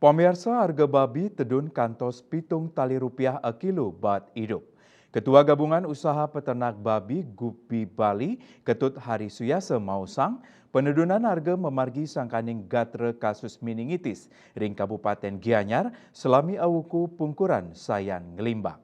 Pemirsa harga babi tedun kantos pitung tali rupiah a kilo bat hidup. Ketua Gabungan Usaha Peternak Babi Gupi Bali, Ketut Hari Suyasa Mausang, penedunan harga memargi sangkaning gatre kasus meningitis ring Kabupaten Gianyar selami awuku pungkuran sayan ngelimbang.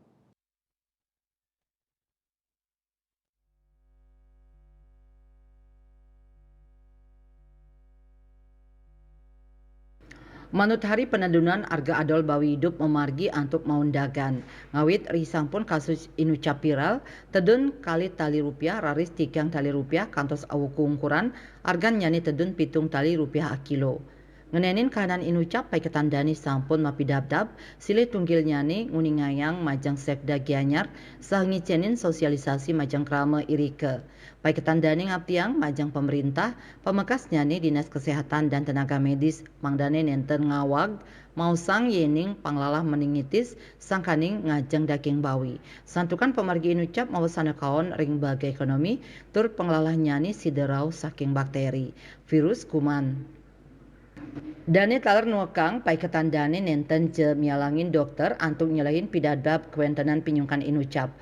Manut hari penedunan harga adol bawi hidup memargi antuk maundagan. Ngawit risang pun kasus inucap viral, tedun kali tali rupiah raris tigang tali rupiah kantos awuku ukuran, harga nyani tedun pitung tali rupiah a kilo. Ngenenin kahanan inucap pai ketandani sampun mapidabdab, sile tunggil nyani nguningayang majang sekda Gianyar, sahengicenin sosialisasi majang krama irike. Pai ketandani ngaptiang majang pemerintah, pemekas nyani Dinas Kesehatan dan Tenaga Medis mangdane nenten ngawag, mausang yening panglalah meningitis sangkaning ngajeng daging bawi. Santukan pemargi inucap mawasana kaon ring bagai ekonomi, tur panglalah nyani siderau saking bakteri, virus kuman. Dane taler nuekang pai ketandane nenten je mialangin dokter antuk nyelahin pidadab kewentenan pinyungkan inucap.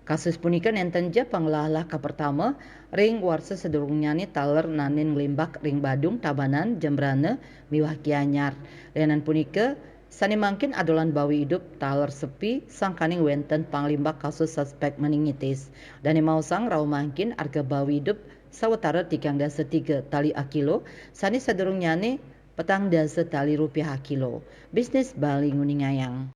Kasus punika nenten je panglalah ka pertama ring warsa sedurungnyane taler nanin ngelimbak ring Badung Tabanan Jembrane miwah Gianyar. Lenan punika sani mangkin adolan bawi hidup taler sepi sangkaning wenten panglimbak kasus suspek meningitis. Dane mausang rau mangkin harga bawi hidup sawetara 3 tali a kilo sani sedurungnyane petang dasa tali rupiah a kilo. Bisnis Bali nguningayang.